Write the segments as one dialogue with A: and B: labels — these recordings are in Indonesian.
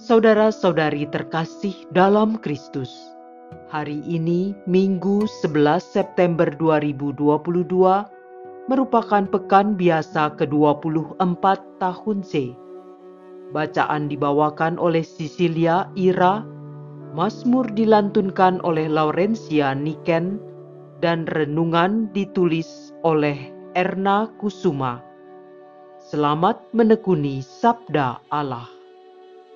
A: Saudara-saudari terkasih dalam Kristus, hari ini Minggu 11 September 2022 merupakan pekan biasa ke-24 tahun C. Bacaan dibawakan oleh Cecilia Ira, Mazmur dilantunkan oleh Laurencia Niken, dan renungan ditulis oleh Erna Kusuma. Selamat menekuni Sabda Allah.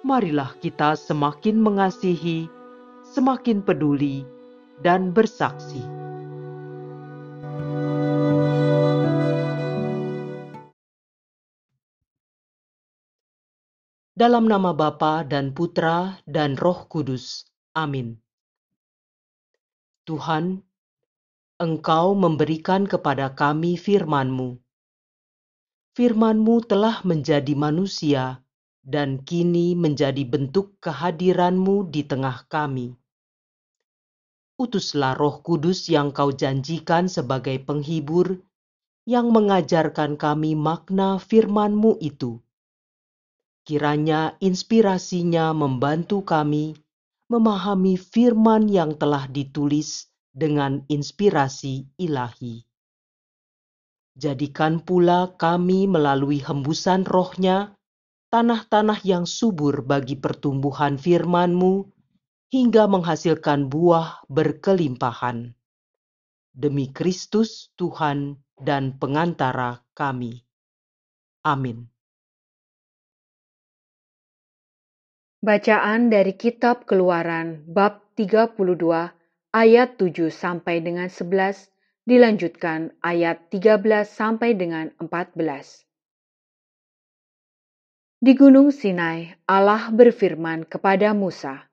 A: Marilah kita semakin mengasihi, semakin peduli, dan bersaksi. Dalam nama Bapa dan Putra dan Roh Kudus. Amin. Tuhan, Engkau memberikan kepada kami firman-Mu. Firman-Mu telah menjadi manusia dan kini menjadi bentuk kehadiran-Mu di tengah kami. Utuslah Roh Kudus yang Kau janjikan sebagai penghibur, yang mengajarkan kami makna firman-Mu itu. Kiranya inspirasinya membantu kami memahami firman yang telah ditulis dengan inspirasi ilahi. Jadikan pula kami melalui hembusan roh-Nya, tanah-tanah yang subur bagi pertumbuhan firman-Mu, hingga menghasilkan buah berkelimpahan. Demi Kristus Tuhan dan pengantara kami. Amin.
B: Bacaan dari Kitab Keluaran bab 32 ayat 7 sampai dengan 11 dilanjutkan ayat 13 sampai dengan 14. Di Gunung Sinai, Allah berfirman kepada Musa,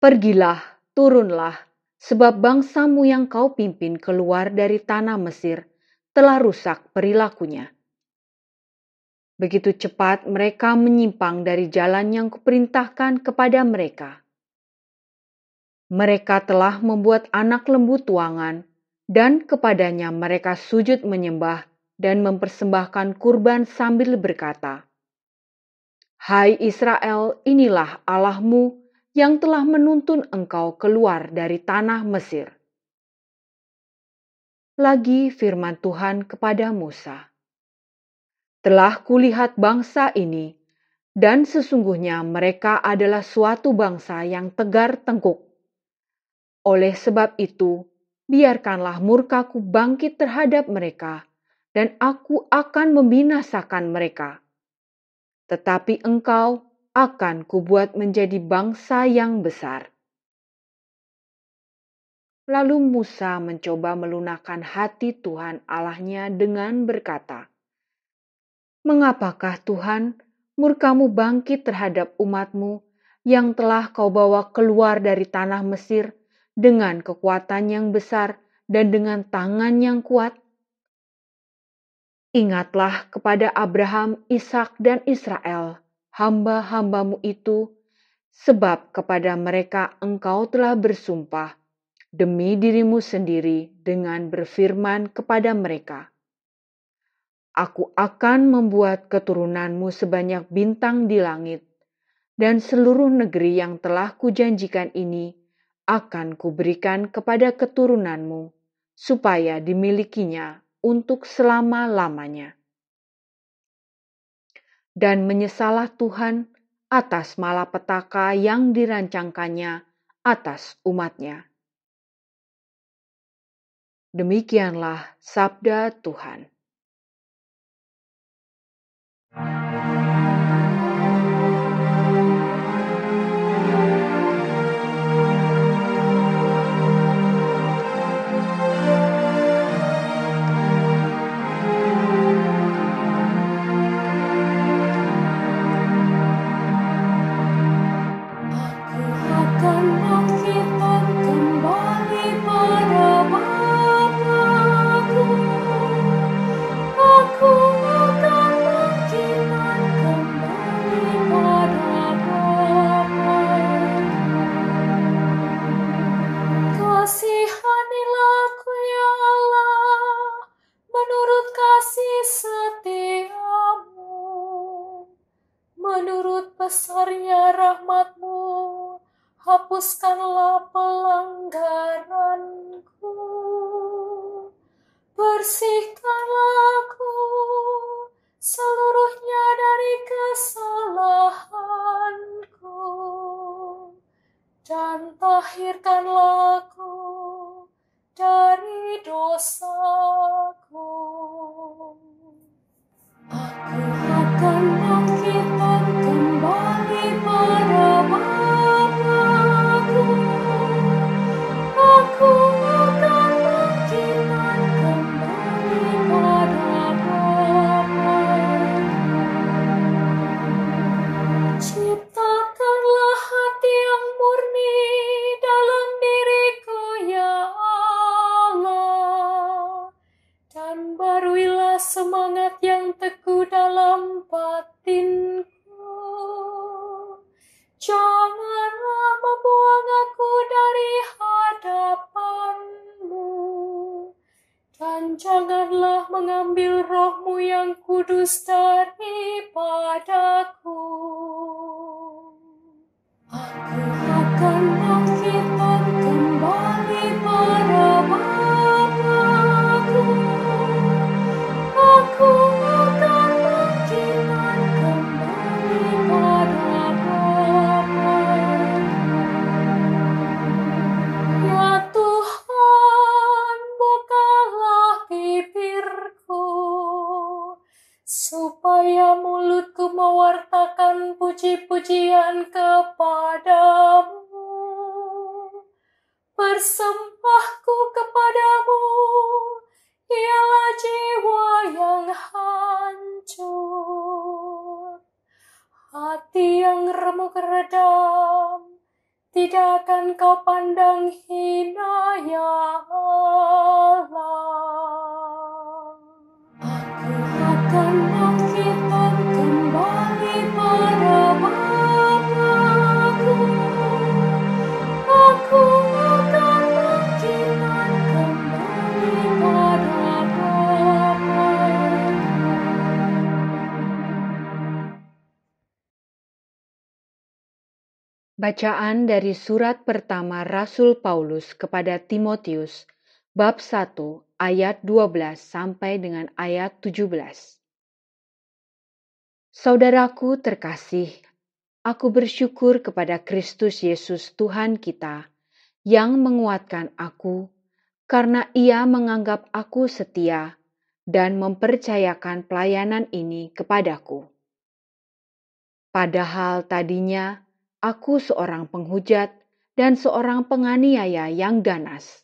B: "Pergilah, turunlah, sebab bangsamu yang kau pimpin keluar dari tanah Mesir telah rusak perilakunya. Begitu cepat mereka menyimpang dari jalan yang kuperintahkan kepada mereka. Mereka telah membuat anak lembu tuangan, dan kepadanya mereka sujud menyembah dan mempersembahkan kurban sambil berkata, 'Hai Israel, inilah Allahmu yang telah menuntun engkau keluar dari tanah Mesir.' Lagi firman Tuhan kepada Musa, 'Telah kulihat bangsa ini, dan sesungguhnya mereka adalah suatu bangsa yang tegar tengkuk. Oleh sebab itu, biarkanlah murkaku bangkit terhadap mereka, dan aku akan membinasakan mereka. Tetapi engkau akan kubuat menjadi bangsa yang besar.' Lalu Musa mencoba melunakkan hati Tuhan Allahnya dengan berkata, 'Mengapakah Tuhan murkamu bangkit terhadap umatmu yang telah kau bawa keluar dari tanah Mesir dengan kekuatan yang besar dan dengan tangan yang kuat? Ingatlah kepada Abraham, Ishak, dan Israel, hamba-hambamu itu, sebab kepada mereka engkau telah bersumpah demi dirimu sendiri dengan berfirman kepada mereka, Aku akan membuat keturunanmu sebanyak bintang di langit, dan seluruh negeri yang telah kujanjikan ini akan kuberikan kepada keturunanmu, supaya dimilikinya untuk selama-lamanya.' Dan menyesallah Tuhan atas malapetaka yang dirancangkannya atas umatnya." Demikianlah sabda Tuhan.
C: besarnya rahmat-Mu, hapuskanlah pelanggaranku. Bersihkanlah aku seluruhnya dari kesalahanku, dan tahirkanlah aku dari dosaku. Aku akan bangkitkan kembali pada Bapa-Ku. Aku akan bangkitkan kembali pada Bapa-Ku. Ciptakanlah hati yang murni dalam diriku, ya Allah, dan baruilah semangat yang teguh dalam batinku. Janganlah membuang aku dari hadapan-Mu, dan janganlah mengambil Roh-Mu yang kudus daripadaku. Aku akan bangkitkan kembali pada Bapa-Ku. Aku akan bangkitkan kembali pada Bapa-Ku. Ya Tuhan, bukalah bibirku, supaya mulutku mewartakan puji-pujian kepadamu. Bersembahku kepadamu ialah jiwa yang hancur. Hati yang remuk redam tidak akan kau pandang hina, ya Allah. Aku akan bangkitkan kembali pada Bapa-Ku. Aku akan bangkitkan kembali pada Bapa-Ku.
B: Bacaan dari surat pertama Rasul Paulus kepada Timotius, bab 1 ayat 12 sampai dengan ayat 17. Saudaraku terkasih, aku bersyukur kepada Kristus Yesus Tuhan kita yang menguatkan aku karena Ia menganggap aku setia dan mempercayakan pelayanan ini kepadaku. Padahal tadinya aku seorang penghujat dan seorang penganiaya yang ganas.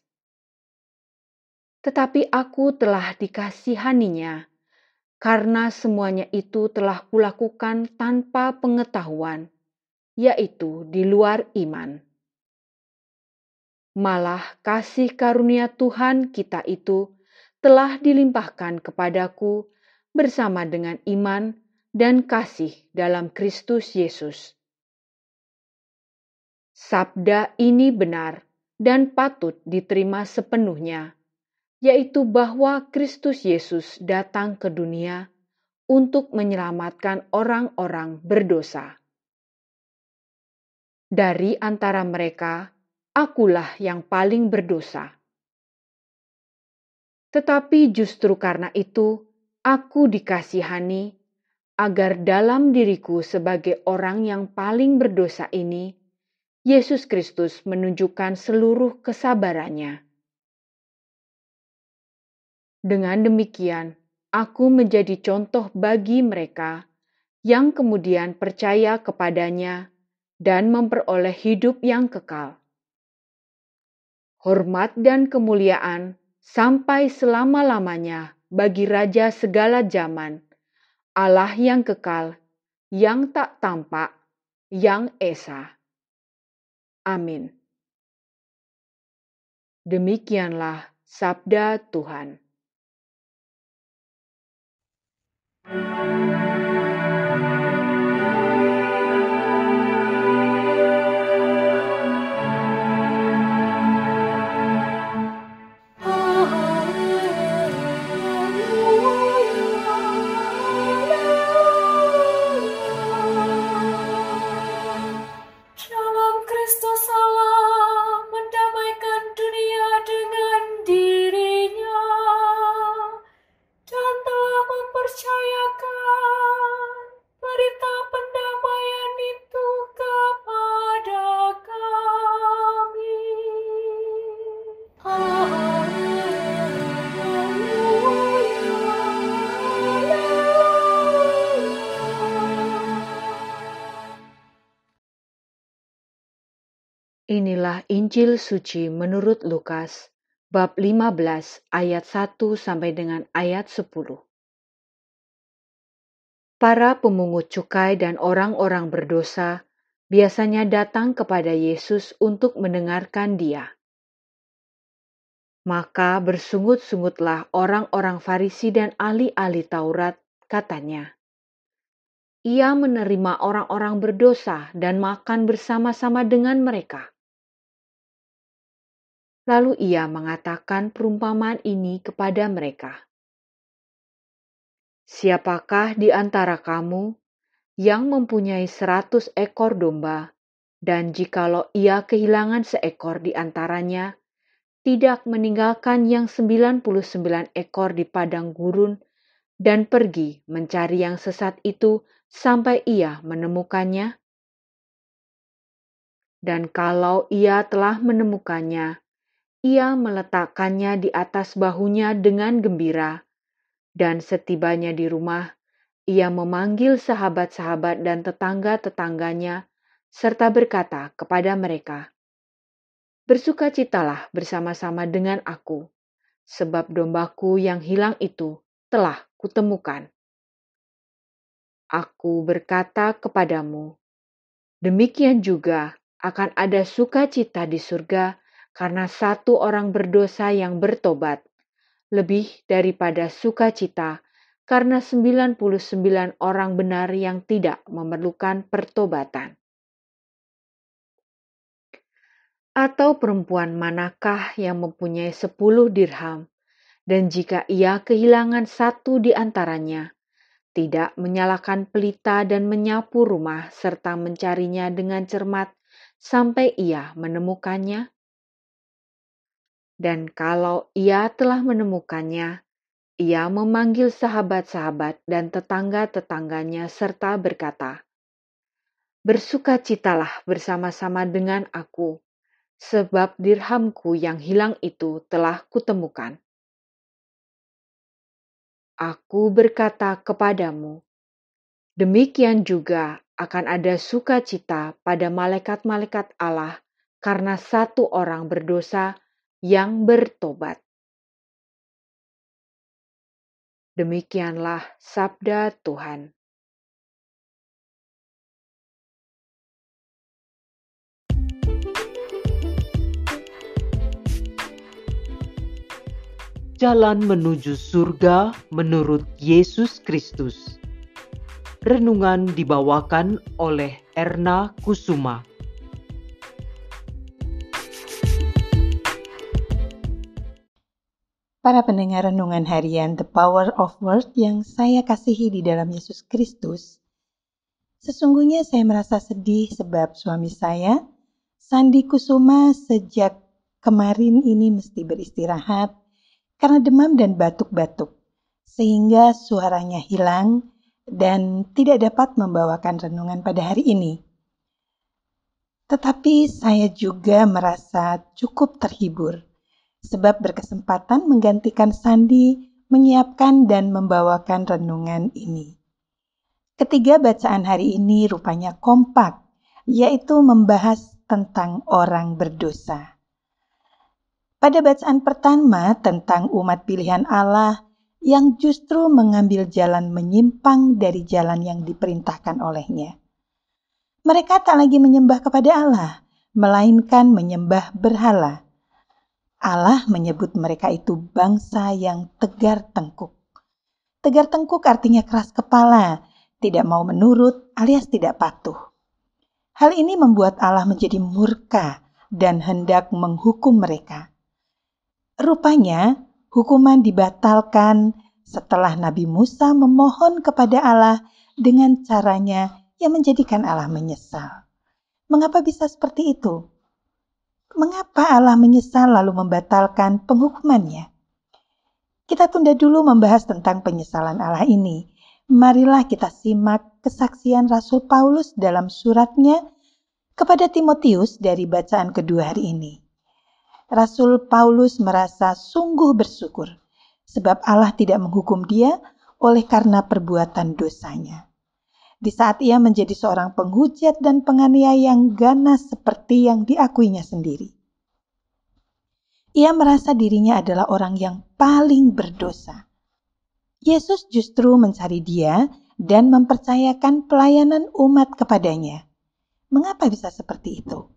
B: Tetapi aku telah dikasihaninya, karena semuanya itu telah kulakukan tanpa pengetahuan, yaitu di luar iman. Malah kasih karunia Tuhan kita itu telah dilimpahkan kepadaku bersama dengan iman dan kasih dalam Kristus Yesus. Sabda ini benar dan patut diterima sepenuhnya, yaitu bahwa Kristus Yesus datang ke dunia untuk menyelamatkan orang-orang berdosa. Dari antara mereka, akulah yang paling berdosa. Tetapi justru karena itu, aku dikasihani, agar dalam diriku sebagai orang yang paling berdosa ini, Yesus Kristus menunjukkan seluruh kesabarannya. Dengan demikian, aku menjadi contoh bagi mereka yang kemudian percaya kepadanya dan memperoleh hidup yang kekal. Hormat dan kemuliaan sampai selama-lamanya bagi Raja segala zaman, Allah yang kekal, yang tak tampak, yang esa. Amin. Demikianlah sabda Tuhan. Inilah Injil suci menurut Lukas, bab 15 ayat 1 sampai dengan ayat 10. Para pemungut cukai dan orang-orang berdosa biasanya datang kepada Yesus untuk mendengarkan Dia. Maka bersungut-sungutlah orang-orang Farisi dan ahli-ahli Taurat, katanya. Ia menerima orang-orang berdosa dan makan bersama-sama dengan mereka. Lalu ia mengatakan perumpamaan ini kepada mereka. Siapakah di antara kamu yang mempunyai 100 ekor domba, dan jikalau ia kehilangan seekor di antaranya, tidak meninggalkan yang 99 ekor di padang gurun dan pergi mencari yang sesat itu sampai ia menemukannya? Dan kalau ia telah menemukannya, ia meletakkannya di atas bahunya dengan gembira, dan setibanya di rumah, ia memanggil sahabat-sahabat dan tetangga-tetangganya, serta berkata kepada mereka, "Bersukacitalah bersama-sama dengan aku, sebab dombaku yang hilang itu telah kutemukan." Aku berkata kepadamu, demikian juga akan ada sukacita di surga karena satu orang berdosa yang bertobat, lebih daripada sukacita karena 99 orang benar yang tidak memerlukan pertobatan. Atau perempuan manakah yang mempunyai 10 dirham, dan jika ia kehilangan satu di antaranya, tidak menyalakan pelita dan menyapu rumah serta mencarinya dengan cermat sampai ia menemukannya? Dan kalau ia telah menemukannya, ia memanggil sahabat-sahabat dan tetangga-tetangganya serta berkata, "Bersukacitalah bersama-sama dengan aku, sebab dirhamku yang hilang itu telah kutemukan." Aku berkata kepadamu, demikian juga akan ada sukacita pada malaikat-malaikat Allah karena satu orang berdosa yang bertobat. Demikianlah sabda Tuhan.
A: Jalan menuju surga menurut Yesus Kristus. Renungan dibawakan oleh Erna Kusuma.
D: Para pendengar renungan harian The Power of Word yang saya kasihi di dalam Yesus Kristus, sesungguhnya saya merasa sedih sebab suami saya, Sandi Kusuma, sejak kemarin ini mesti beristirahat karena demam dan batuk-batuk, sehingga suaranya hilang dan tidak dapat membawakan renungan pada hari ini. Tetapi saya juga merasa cukup terhibur, sebab berkesempatan menggantikan Sandi menyiapkan dan membawakan renungan ini. Ketiga bacaan hari ini rupanya kompak, yaitu membahas tentang orang berdosa. Pada bacaan pertama tentang umat pilihan Allah yang justru mengambil jalan menyimpang dari jalan yang diperintahkan olehnya. Mereka tak lagi menyembah kepada Allah, melainkan menyembah berhala. Allah menyebut mereka itu bangsa yang tegar tengkuk. Tegar tengkuk artinya keras kepala, tidak mau menurut alias tidak patuh. Hal ini membuat Allah menjadi murka dan hendak menghukum mereka. Rupanya, hukuman dibatalkan setelah Nabi Musa memohon kepada Allah dengan caranya yang menjadikan Allah menyesal. Mengapa bisa seperti itu? Mengapa Allah menyesal lalu membatalkan penghukumannya? Kita tunda dulu membahas tentang penyesalan Allah ini. Marilah kita simak kesaksian Rasul Paulus dalam suratnya kepada Timotius dari bacaan kedua hari ini. Rasul Paulus merasa sungguh bersyukur sebab Allah tidak menghukum dia oleh karena perbuatan dosanya. di saat ia menjadi seorang penghujat dan penganiaya yang ganas seperti yang diakuinya sendiri. Ia merasa dirinya adalah orang yang paling berdosa. Yesus justru mencari dia dan mempercayakan pelayanan umat kepadanya. Mengapa bisa seperti itu?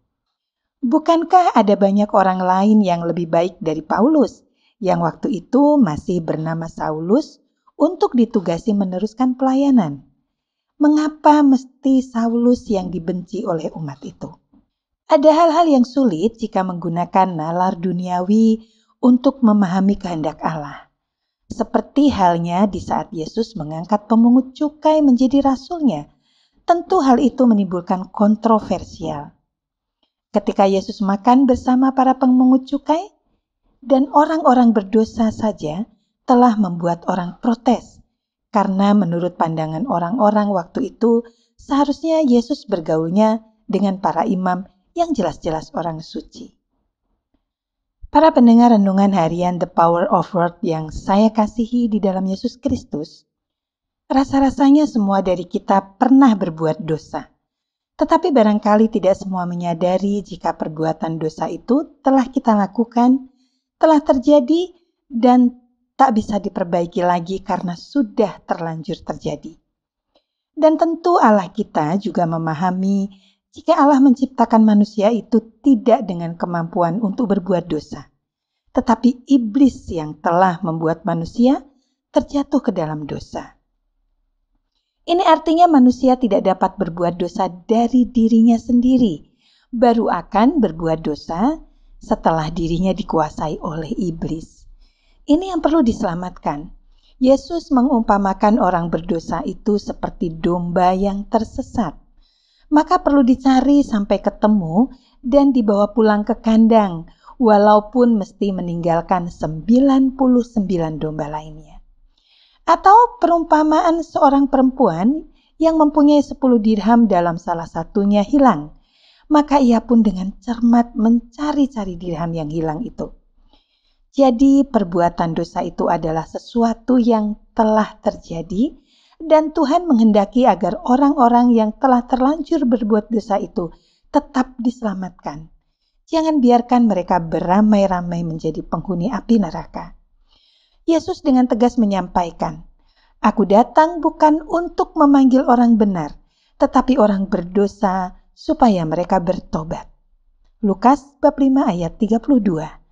D: Bukankah ada banyak orang lain yang lebih baik dari Paulus, yang waktu itu masih bernama Saulus, untuk ditugasi meneruskan pelayanan? Mengapa mesti Saulus yang dibenci oleh umat itu? Ada hal-hal yang sulit jika menggunakan nalar duniawi untuk memahami kehendak Allah. Seperti halnya di saat Yesus mengangkat pemungut cukai menjadi rasulnya, tentu hal itu menimbulkan kontroversial. Ketika Yesus makan bersama para pemungut cukai, dan orang-orang berdosa saja telah membuat orang protes, karena menurut pandangan orang-orang waktu itu, seharusnya Yesus bergaulnya dengan para imam yang jelas-jelas orang suci. Para pendengar renungan harian The Power of Word yang saya kasihi di dalam Yesus Kristus, rasa-rasanya semua dari kita pernah berbuat dosa. Tetapi barangkali tidak semua menyadari jika perbuatan dosa itu telah kita lakukan, telah terjadi, dan tak bisa diperbaiki lagi karena sudah terlanjur terjadi. Dan tentu Allah kita juga memahami jika Allah menciptakan manusia itu tidak dengan kemampuan untuk berbuat dosa, tetapi iblis yang telah membuat manusia terjatuh ke dalam dosa. Ini artinya manusia tidak dapat berbuat dosa dari dirinya sendiri, baru akan berbuat dosa setelah dirinya dikuasai oleh iblis. Ini yang perlu diselamatkan. Yesus mengumpamakan orang berdosa itu seperti domba yang tersesat. Maka perlu dicari sampai ketemu dan dibawa pulang ke kandang, walaupun mesti meninggalkan 99 domba lainnya. Atau perumpamaan seorang perempuan yang mempunyai 10 dirham dalam salah satunya hilang, maka ia pun dengan cermat mencari-cari dirham yang hilang itu. Jadi perbuatan dosa itu adalah sesuatu yang telah terjadi dan Tuhan menghendaki agar orang-orang yang telah terlanjur berbuat dosa itu tetap diselamatkan. Jangan biarkan mereka beramai-ramai menjadi penghuni api neraka. Yesus dengan tegas menyampaikan, "Aku datang bukan untuk memanggil orang benar, tetapi orang berdosa supaya mereka bertobat." Lukas bab 5 ayat 32.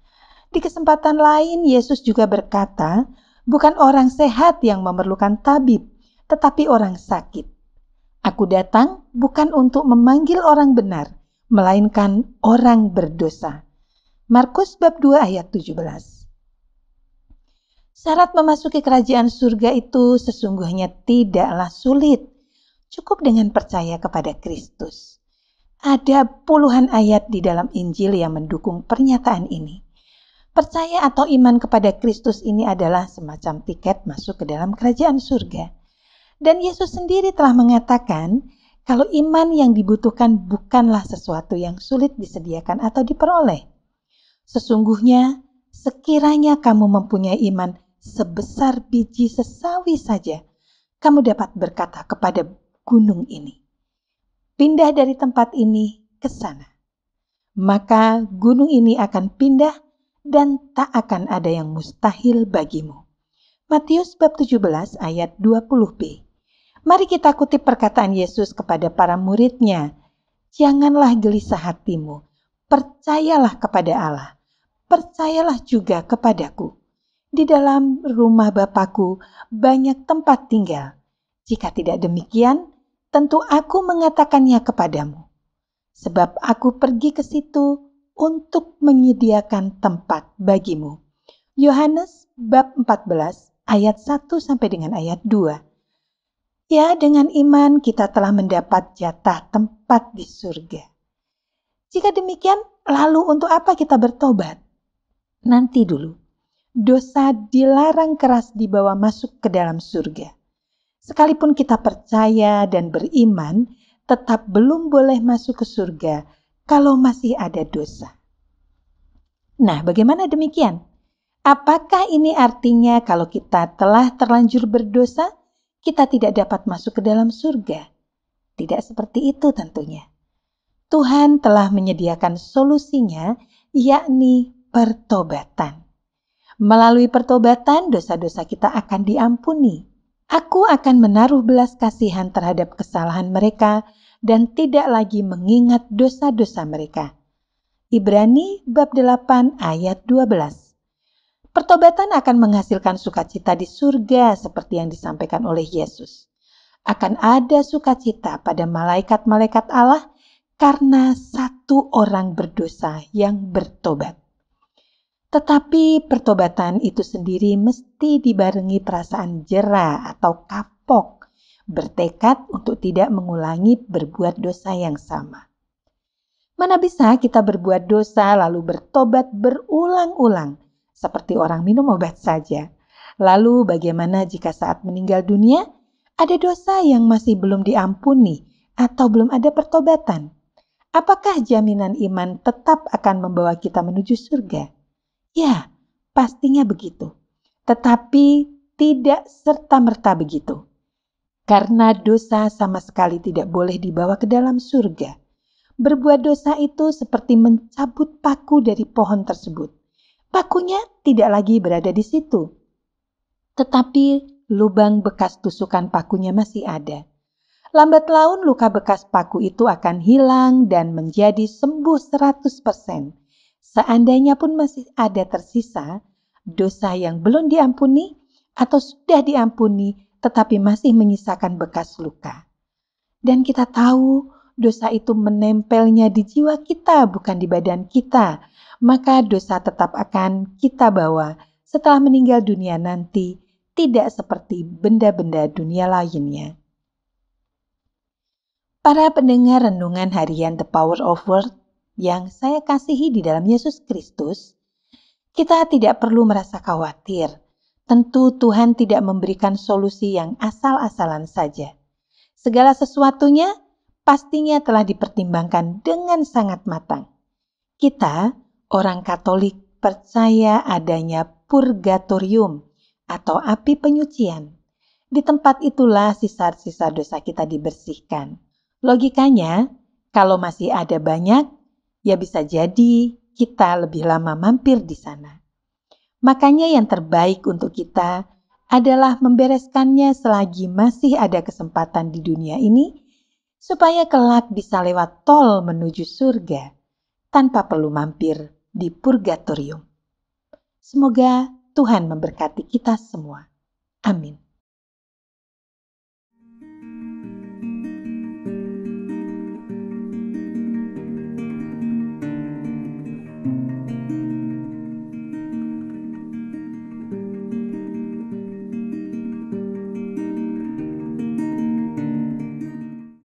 D: Di kesempatan lain, Yesus juga berkata, bukan orang sehat yang memerlukan tabib, tetapi orang sakit. Aku datang bukan untuk memanggil orang benar, melainkan orang berdosa. Markus bab 2 ayat 17. Syarat memasuki kerajaan surga itu sesungguhnya tidaklah sulit. Cukup dengan percaya kepada Kristus. Ada puluhan ayat di dalam Injil yang mendukung pernyataan ini. Percaya atau iman kepada Kristus ini adalah semacam tiket masuk ke dalam kerajaan surga. Dan Yesus sendiri telah mengatakan kalau iman yang dibutuhkan bukanlah sesuatu yang sulit disediakan atau diperoleh. Sesungguhnya, sekiranya kamu mempunyai iman sebesar biji sesawi saja, kamu dapat berkata kepada gunung ini, "Pindah dari tempat ini ke sana." Maka gunung ini akan pindah dan tak akan ada yang mustahil bagimu. Matius bab 17 ayat 20b. Mari kita kutip perkataan Yesus kepada para murid-Nya. Janganlah gelisah hatimu, percayalah kepada Allah, percayalah juga kepadaku. Di dalam rumah Bapa-Ku banyak tempat tinggal. Jika tidak demikian, tentu aku mengatakannya kepadamu. Sebab aku pergi ke situ untuk menyediakan tempat bagimu. Yohanes bab 14 ayat 1 sampai dengan ayat 2. Ya, dengan iman kita telah mendapat jatah tempat di surga. Jika demikian, lalu untuk apa kita bertobat? Nanti dulu. Dosa dilarang keras dibawa masuk ke dalam surga. Sekalipun kita percaya dan beriman, tetap belum boleh masuk ke surga kalau masih ada dosa. Nah, bagaimana demikian? Apakah ini artinya kalau kita telah terlanjur berdosa, kita tidak dapat masuk ke dalam surga? Tidak seperti itu tentunya. Tuhan telah menyediakan solusinya, yakni pertobatan. Melalui pertobatan, dosa-dosa kita akan diampuni. Aku akan menaruh belas kasihan terhadap kesalahan mereka dan tidak lagi mengingat dosa-dosa mereka. Ibrani bab 8 ayat 12. Pertobatan akan menghasilkan sukacita di surga seperti yang disampaikan oleh Yesus. Akan ada sukacita pada malaikat-malaikat Allah karena satu orang berdosa yang bertobat. Tetapi pertobatan itu sendiri mesti dibarengi perasaan jera atau kapok, bertekad untuk tidak mengulangi berbuat dosa yang sama. Mana bisa kita berbuat dosa lalu bertobat berulang-ulang, seperti orang minum obat saja. Lalu bagaimana jika saat meninggal dunia, ada dosa yang masih belum diampuni atau belum ada pertobatan? Apakah jaminan iman tetap akan membawa kita menuju surga? Ya, pastinya begitu. Tetapi tidak serta-merta begitu. Karena dosa sama sekali tidak boleh dibawa ke dalam surga. Berbuat dosa itu seperti mencabut paku dari pohon tersebut. Pakunya tidak lagi berada di situ. Tetapi lubang bekas tusukan pakunya masih ada. Lambat laun luka bekas paku itu akan hilang dan menjadi sembuh 100%. Seandainya pun masih ada tersisa dosa yang belum diampuni atau sudah diampuni tetapi masih menyisakan bekas luka. Dan kita tahu dosa itu menempelnya di jiwa kita bukan di badan kita. Maka dosa tetap akan kita bawa setelah meninggal dunia nanti, tidak seperti benda-benda dunia lainnya. Para pendengar renungan harian The Power of Word yang saya kasihi di dalam Yesus Kristus, kita tidak perlu merasa khawatir. Tentu Tuhan tidak memberikan solusi yang asal-asalan saja. Segala sesuatunya pastinya telah dipertimbangkan dengan sangat matang. Kita, orang Katolik, percaya adanya purgatorium atau api penyucian. Di tempat itulah sisa-sisa dosa kita dibersihkan. Logikanya, kalau masih ada banyak, ya bisa jadi kita lebih lama mampir di sana. Makanya yang terbaik untuk kita adalah membereskannya selagi masih ada kesempatan di dunia ini, supaya kelak bisa lewat tol menuju surga tanpa perlu mampir di purgatorium. Semoga Tuhan memberkati kita semua. Amin.